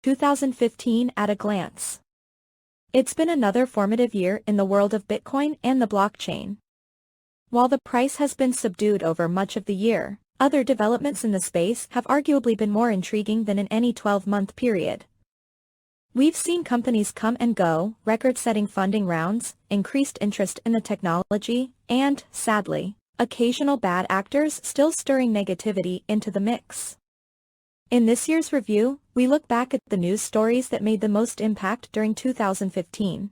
2015 at a glance. It's been another formative year in the world of Bitcoin and the blockchain. While the price has been subdued over much of the year, other developments in the space have arguably been more intriguing than in any 12-month period. We've seen companies come and go, record-setting funding rounds, increased interest in the technology, and, sadly, occasional bad actors still stirring negativity into the mix. In this year's review, we look back at the news stories that made the most impact during 2015.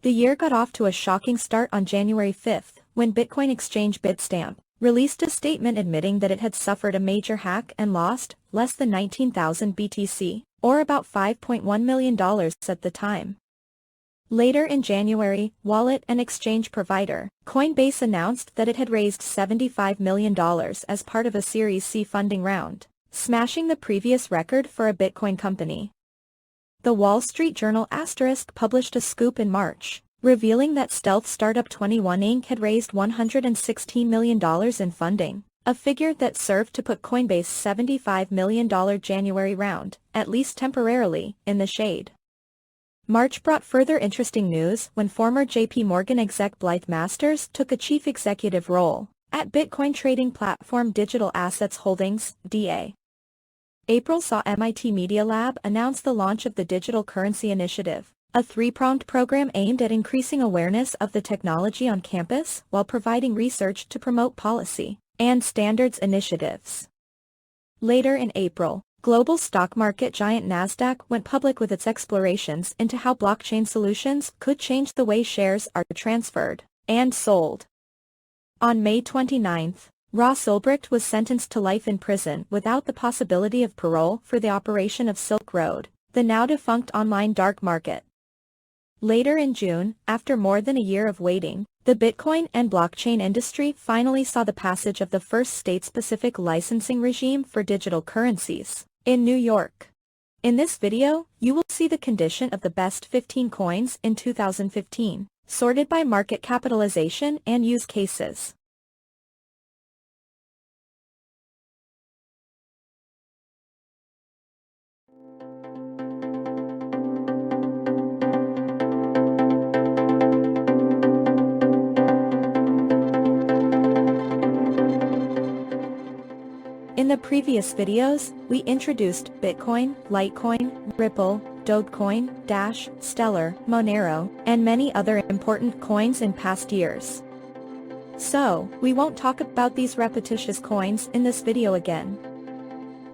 The year got off to a shocking start on January 5, when Bitcoin exchange Bitstamp released a statement admitting that it had suffered a major hack and lost less than 19,000 BTC, or about $5.1 million at the time. Later in January, wallet and exchange provider Coinbase announced that it had raised $75 million as part of a Series C funding round, smashing the previous record for a Bitcoin company. The Wall Street Journal * published a scoop in March, revealing that stealth startup 21 Inc. had raised $116 million in funding, a figure that served to put Coinbase's $75 million January round, at least temporarily, in the shade. March brought further interesting news when former JP Morgan exec Blythe Masters took a chief executive role at Bitcoin trading platform Digital Assets Holdings, DA. April saw MIT Media Lab announce the launch of the Digital Currency Initiative, a three-pronged program aimed at increasing awareness of the technology on campus while providing research to promote policy and standards initiatives. Later in April, global stock market giant Nasdaq went public with its explorations into how blockchain solutions could change the way shares are transferred and sold. On May 29, Ross Ulbricht was sentenced to life in prison without the possibility of parole for the operation of Silk Road, the now-defunct online dark market. Later in June, after more than a year of waiting, the Bitcoin and blockchain industry finally saw the passage of the first state-specific licensing regime for digital currencies in New York. In this video, you will see the condition of the best 15 coins in 2015, sorted by market capitalization and use cases. In the previous videos, we introduced Bitcoin, Litecoin, Ripple, Dogecoin, Dash, Stellar, Monero, and many other important coins in past years. So, we won't talk about these repetitious coins in this video again.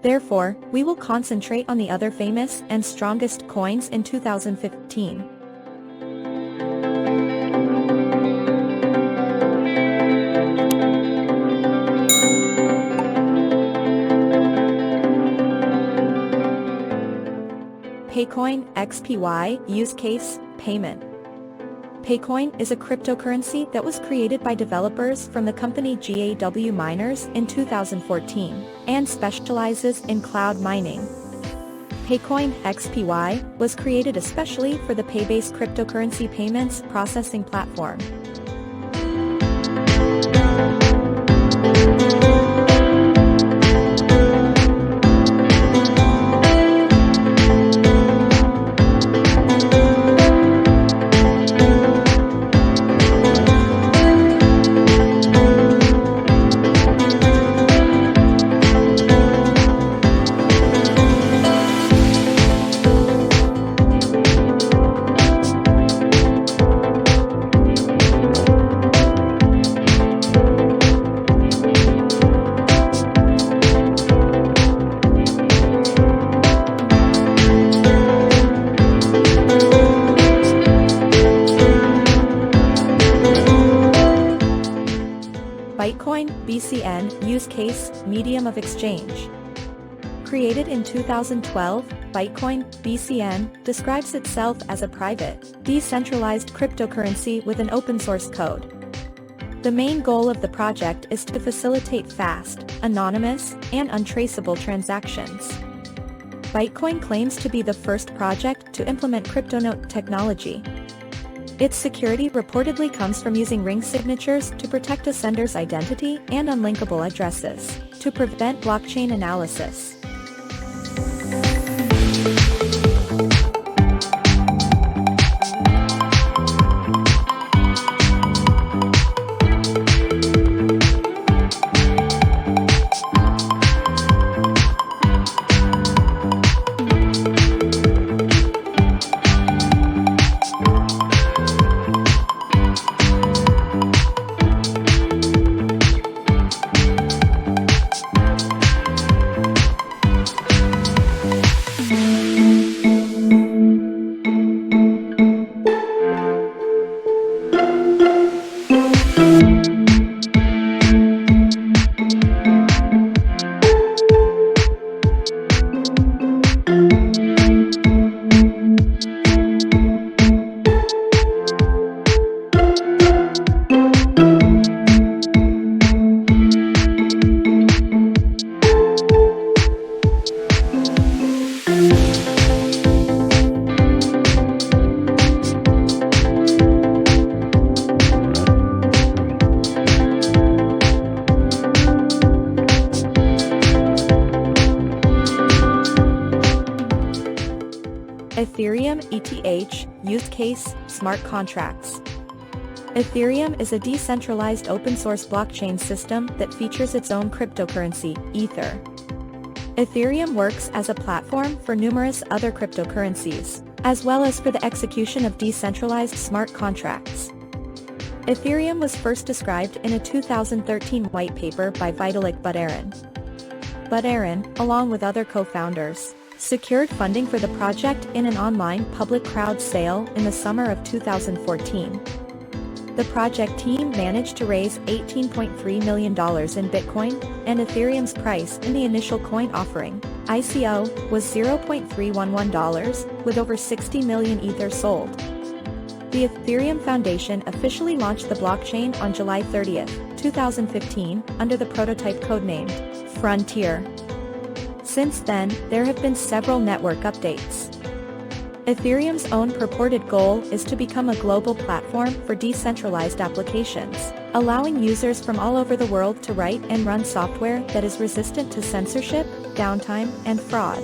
Therefore, we will concentrate on the other famous and strongest coins in 2015. Paycoin XPY Use Case Payment. Paycoin is a cryptocurrency that was created by developers from the company GAW Miners in 2014 and specializes in cloud mining. Paycoin XPY was created especially for the pay-based cryptocurrency payments processing platform. Bitcoin BCN Use Case Medium of Exchange. Created in 2012, Bitcoin BCN describes itself as a private, decentralized cryptocurrency with an open-source code. The main goal of the project is to facilitate fast, anonymous, and untraceable transactions. Bitcoin claims to be the first project to implement CryptoNote technology. Its security reportedly comes from using ring signatures to protect a sender's identity and unlinkable addresses, to prevent blockchain analysis. Ethereum ETH, Use Case, Smart Contracts. Ethereum is a decentralized open-source blockchain system that features its own cryptocurrency, Ether. Ethereum works as a platform for numerous other cryptocurrencies, as well as for the execution of decentralized smart contracts. Ethereum was first described in a 2013 white paper by Vitalik Buterin. Buterin, along with other co-founders, secured funding for the project in an online public crowd sale in the summer of 2014. The project team managed to raise $18.3 million in Bitcoin, and Ethereum's price in the initial coin offering, ICO, was $0.311, with over 60 million Ether sold. The Ethereum Foundation officially launched the blockchain on July 30, 2015, under the prototype codenamed Frontier. Since then, there have been several network updates. Ethereum's own purported goal is to become a global platform for decentralized applications, allowing users from all over the world to write and run software that is resistant to censorship, downtime, and fraud.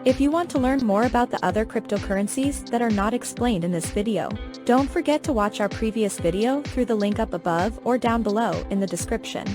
If you want to learn more about the other cryptocurrencies that are not explained in this video, don't forget to watch our previous video through the link up above or down below in the description.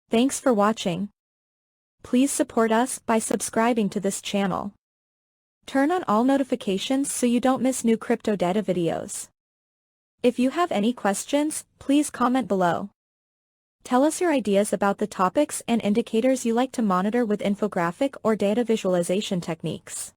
Thanks for watching. Please support us by subscribing to this channel. Turn on all notifications so you don't miss new cryptodata videos. If you have any questions, please comment below. Tell us your ideas about the topics and indicators you like to monitor with infographic or data visualization techniques.